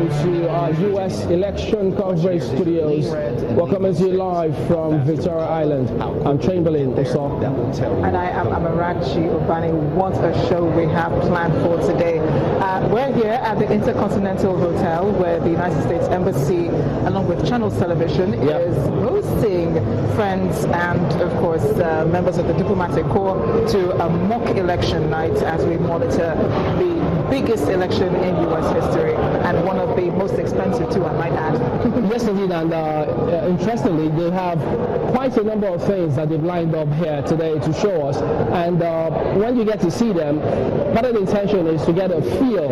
welcome to our U.S. election coverage studios. We're coming to you live from Victoria Island. I'm Chamberlain Oso. And I am Amarachi Obani. What a show we have planned for today. We're here at the Intercontinental Hotel where the United States Embassy, along with Channels Television, is hosting friends and, of course, members of the diplomatic corps to a mock election night as we monitor the biggest election in U.S. history and one of the most expensive too, I might add. Yes, indeed, and interestingly, they have quite a number of things that they've lined up here today to show us, and when you get to see them, part of the intention is to get a feel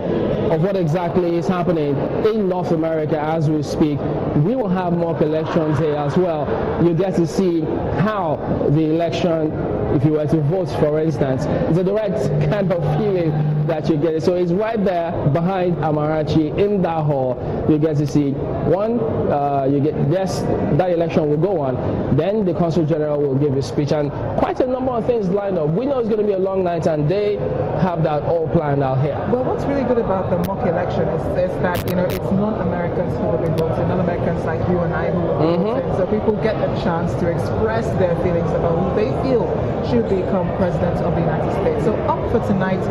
of what exactly is happening in North America as we speak. We will have mock elections here as well. You get to see how the election, if you were to vote, for instance, it's a direct kind of feeling that you get. So it's right there behind Amarachi in that hall. You get to see one, that election will go on. Then the Consul General will give a speech and quite a number of things lined up. We know it's going to be a long night and they have that all planned out here. Well, what's really good about the mock election is that, it's non-Americans who will be voting, non-Americans like you and I who will be voting. So people get a chance to express their feelings about who they feel should become president of the United States. So up for tonight,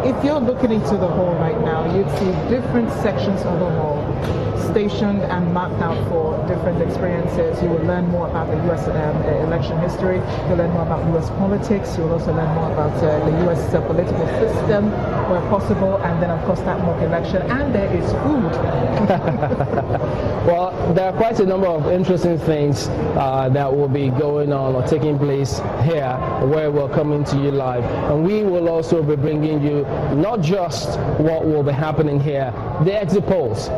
if you're looking into the hall right now, you'd see different sections of the hall stationed and mapped out for different experiences. You will learn more about the U.S. Election history. You'll learn more about U.S. politics. You'll also learn more about the U.S. Political system where possible, and then of course that mock election. And there is food. Well, there are quite a number of interesting things that will be going on or taking place here where we're coming to you live, and we will also be bringing you not just what will be happening here, the exit polls.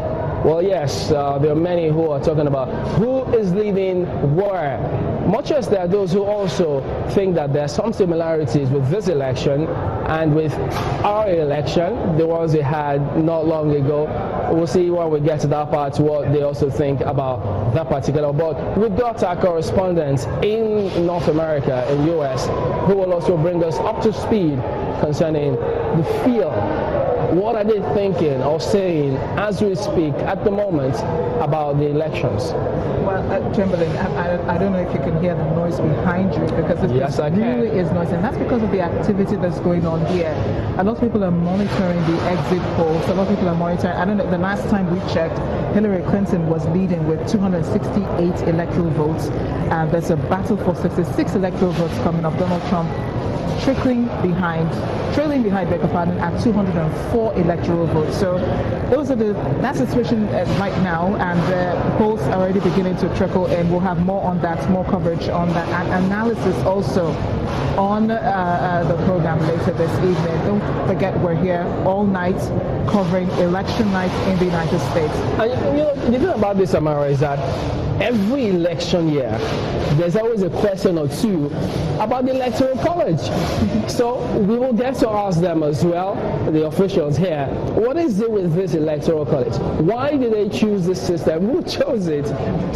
Well, yes, there are many who are talking about who is leading where, much as there are those who also think that there are some similarities with this election and with our election, the ones they had not long ago. We'll see when we get to that part what they also think about that particular. But we've got our correspondents in North America, in US, who will also bring us up to speed concerning the feel. What are they thinking or saying as we speak at the moment about the elections? Well, Chamberlain, I don't know if you can hear the noise behind you because it really is noisy, and that's because of the activity that's going on here. A lot of people are monitoring the exit polls. A lot of people are monitoring. I don't know, the last time we checked, Hillary Clinton was leading with 268 electoral votes, and there's a battle for 66 electoral votes coming up. Donald Trump trailing behind, beg your pardon, at 204 electoral votes. So that's the situation right now, and the polls are already beginning to trickle in. We'll have more on that, more coverage on that, and analysis also on the program later this evening. Don't forget, we're here all night covering election night in the United States. And the thing about this, Amara, is that every election year, there's always a question or two about the Electoral College. So we will get to ask them as well, the officials here, what is it with this Electoral College? Why did they choose this system? Who chose it?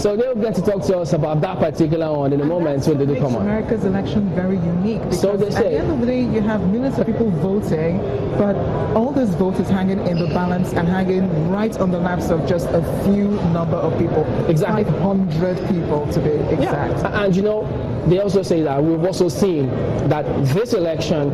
So they'll get to talk to us about that particular one in a moment when they do come on. America's election very unique because so they say. At the end of the day, you have millions of people voting, but all this vote is hanging in the balance and hanging right on the laps of just a few number of people. Exactly. 500 people to be exact. Yeah. And they also say that we've also seen that this election,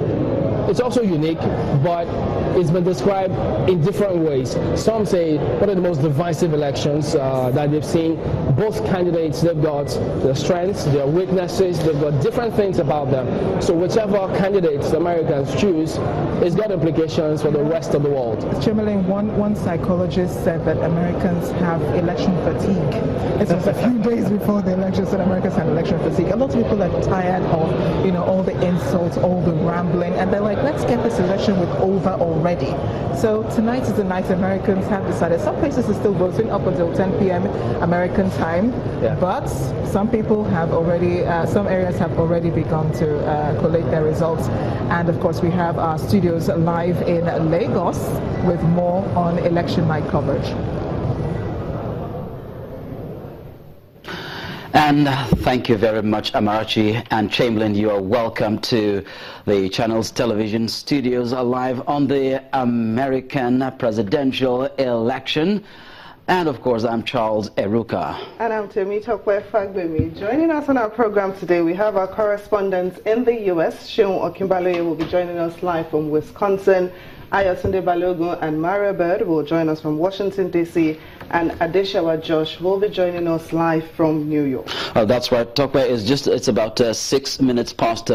it's also unique, but it's been described in different ways. Some say one of the most divisive elections that they've seen. Both candidates, they've got their strengths, their weaknesses, they've got different things about them. So whichever candidates Americans choose, it's got implications for the rest of the world. Chamberlain, one psychologist said that Americans have election fatigue. It was a few days before the election said Americans have election fatigue. A lot of people are tired of, all the insults, all the rambling, and they're like, let's get this election over already. So tonight is the night Americans have decided. Some places are still voting up until 10 p.m. American time, but some people have already, some areas have already begun to collate their results. And of course, we have our studios live in Lagos with more on election night coverage. And thank you very much, Amarachi and Chamberlain. You are welcome to the Channels Television studios live on the American presidential election. And of course, I'm Charles Eruka. And I'm Temitope Fagbemi. Joining us on our program today, we have our correspondents in the U.S. Seun Okinbaloye will be joining us live from Wisconsin. Ayotunde Balogun and Maria Bird will join us from Washington, D.C. And Adeshawa Josh will be joining us live from New York. That's right. Tokwe is it's about 6 minutes past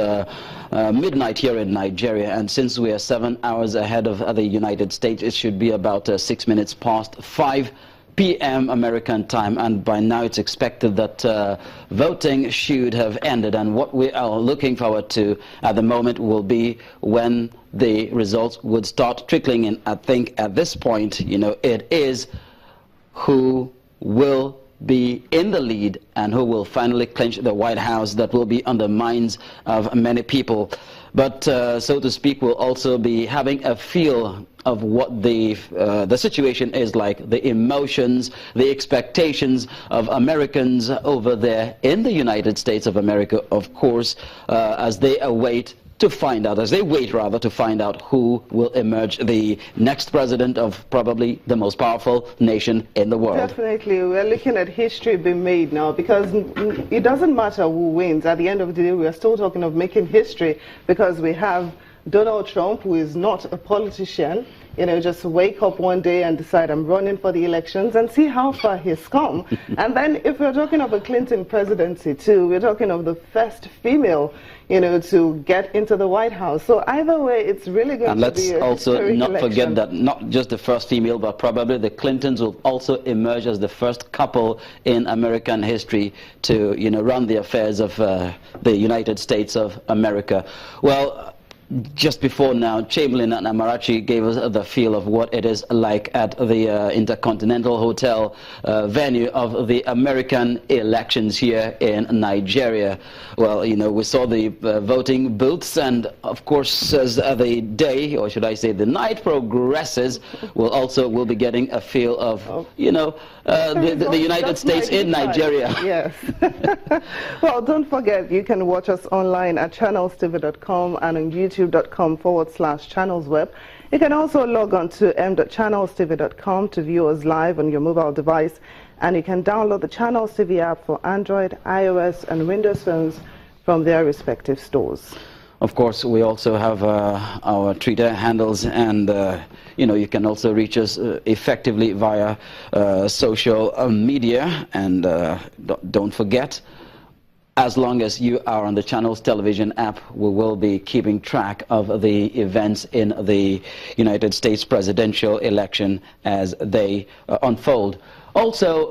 midnight here in Nigeria. And since we are 7 hours ahead of the United States, it should be about 6 minutes past 5 p.m. American time, and by now it's expected that voting should have ended, and what we are looking forward to at the moment will be when the results would start trickling in. I think at this point, it is who will be in the lead and who will finally clinch the White House that will be on the minds of many people. But so to speak, we'll also be having a feel of what the situation is like, the emotions, the expectations of Americans over there in the United States of America, of course, as they wait to find out who will emerge the next president of probably the most powerful nation in the world. Definitely. We're looking at history being made now, because it doesn't matter who wins. At the end of the day, we are still talking of making history, because we have Donald Trump, who is not a politician, just wake up one day and decide I'm running for the elections, and see how far he's come. And then if we're talking of a Clinton presidency too, we're talking of the first female, to get into the White House. So either way, it's really going to be a And let's also not election. forget that not just the first female, but probably the Clintons will also emerge as the first couple in American history to, run the affairs of the United States of America. Well, just before now, Chamberlain and Amarachi gave us the feel of what it is like at the Intercontinental Hotel venue of the American elections here in Nigeria. Well, we saw the voting booths, and of course, as the day, or should I say the night progresses, we'll be getting a feel of, the United States in Nigeria. Yes. Well, don't forget, you can watch us online at channelstv.com and on youtube.com/channelsweb. You can also log on to m.channelstv.com to view us live on your mobile device, and you can download the Channels TV app for Android, iOS, and Windows phones from their respective stores. Of course, we also have our Twitter handles, and you can also reach us effectively via social media. And don't forget, as long as you are on the Channels Television app, we will be keeping track of the events in the United States presidential election as they unfold. Also,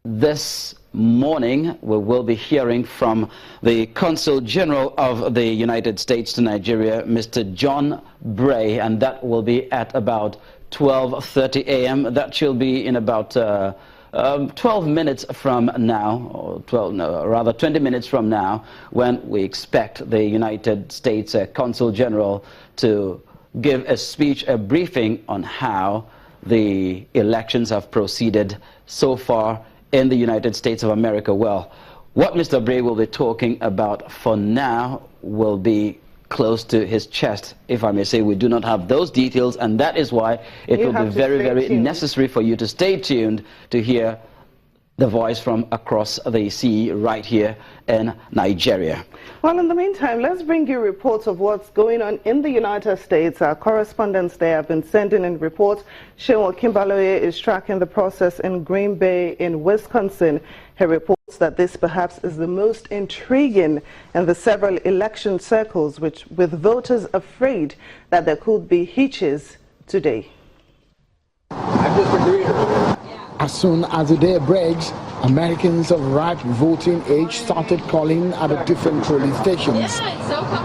this morning we will be hearing from the Consul General of the United States to Nigeria, Mr. John Bray, and that will be at about 12:30 a.m. That should be in about 12 minutes from now, or 20 minutes from now, when we expect the United States Consul General to give a speech, a briefing on how the elections have proceeded so far in the United States of America. Well, what Mr. Bray will be talking about for now will be close to his chest, if I may say. We do not have those details, and that is why it will be very, very necessary for you to stay tuned to hear the voice from across the sea right here in Nigeria. Well, in the meantime, let's bring you reports of what's going on in the United States. Our correspondents there have been sending in reports. Seun Okinbaloye is tracking the process in Green Bay in Wisconsin. He reports that this perhaps is the most intriguing in the several election circles, with voters afraid that there could be hitches today. I disagree. As soon as the day breaks, Americans of ripe voting age started calling at the different polling stations.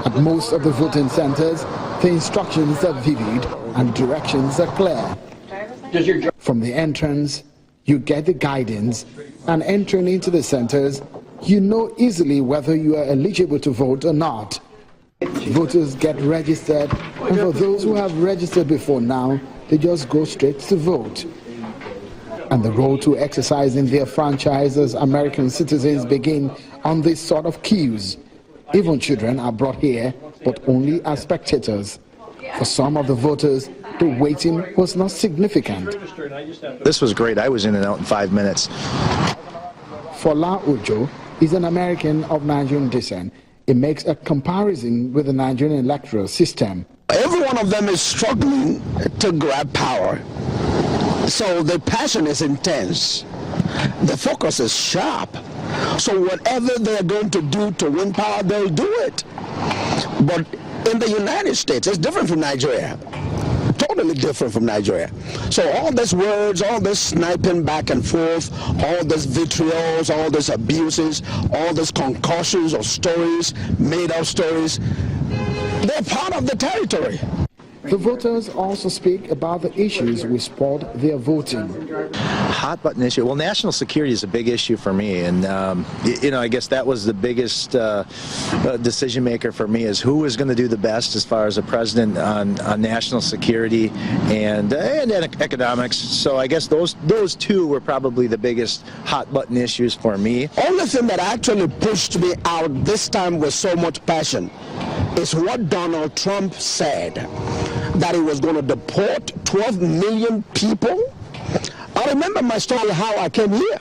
At most of the voting centers, the instructions are vivid and directions are clear. From the entrance, you get the guidance, and entering into the centers, you know easily whether you are eligible to vote or not. Voters get registered, and for those who have registered before now, they just go straight to vote. And the road to exercising their franchise as American citizens begin on this sort of cues. Even children are brought here, but only as spectators. For some of the voters, the waiting was not significant. This was great. I was in and out in 5 minutes. Fola Ojo is an American of Nigerian descent. It makes a comparison with the Nigerian electoral system. Every one of them is struggling to grab power. So the passion is intense. The focus is sharp. So whatever they're going to do to win power, they'll do it. But in the United States, it's different from Nigeria. Totally different from Nigeria. So all these words, all this sniping back and forth, all this vitriol, all these abuses, all these concoctions of stories, made-up stories, they're part of the territory. The voters also speak about the issues which spurred their voting. Hot button issue. Well, national security is a big issue for me, and I guess that was the biggest decision maker for me, is who is going to do the best as far as a president on national security and economics. So I guess those two were probably the biggest hot button issues for me. Only thing that actually pushed me out this time with so much passion is what Donald Trump said, that he was going to deport 12 million people. I remember my story, how I came here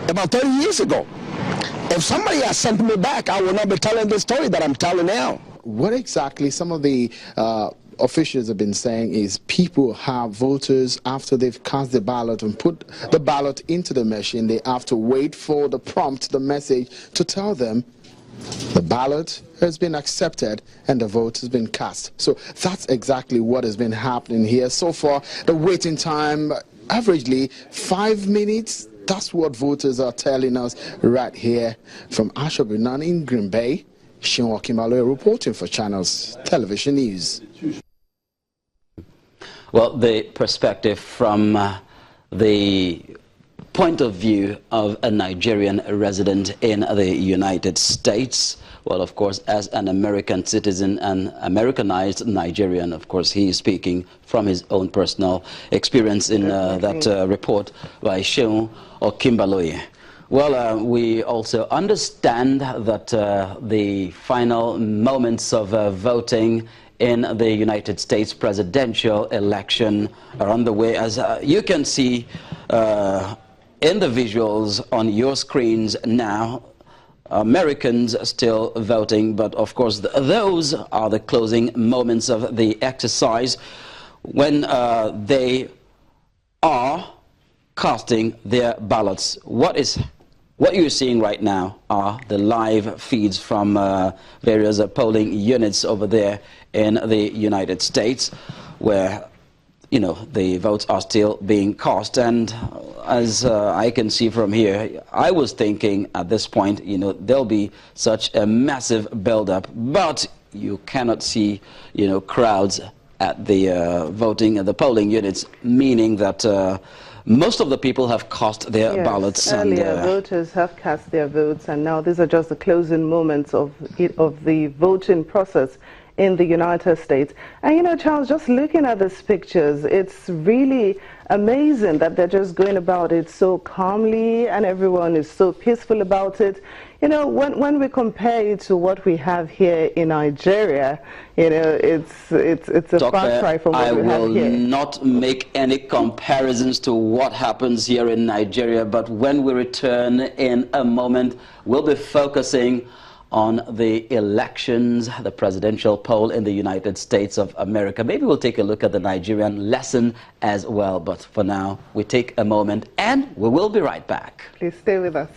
about 30 years ago. If somebody had sent me back, I would not be telling the story that I'm telling now. What exactly some of the officials have been saying is people have voters, after they've cast the ballot and put the ballot into the machine, they have to wait for the prompt, the message, to tell them the ballot has been accepted and the vote has been cast. So that's exactly what has been happening here. So far, the waiting time, averagely 5 minutes. That's what voters are telling us right here from Ashobunani in Green Bay. Seun Okinbaloye reporting for Channels Television News. Well, the perspective from the point of view of a Nigerian resident in the United States. Well, of course, as an American citizen and Americanized Nigerian, of course, he is speaking from his own personal experience in that report by Seun Okinbaloye. Well, we also understand that the final moments of voting in the United States presidential election are on the way. As you can see in the visuals on your screens now, Americans are still voting, but of course those are the closing moments of the exercise when they are casting their ballots. What you're seeing right now are the live feeds from various polling units over there in the United States, where the votes are still being cast. And as I can see from here, I was thinking at this point, there'll be such a massive buildup, but you cannot see, crowds at the voting and the polling units, meaning that most of the people have cast their ballots. Earlier, voters have cast their votes, and now these are just the closing moments of the voting process in the United States. And Charles, just looking at these pictures, it's really amazing that they're just going about it so calmly and everyone is so peaceful about it. When we compare it to what we have here in Nigeria, it's a far cry from what we have here. I will not make any comparisons to what happens here in Nigeria, but when we return in a moment, we'll be focusing on the elections, the presidential poll in the United States of America. Maybe we'll take a look at the Nigerian lesson as well, but for now, we take a moment and we will be right back. Please stay with us.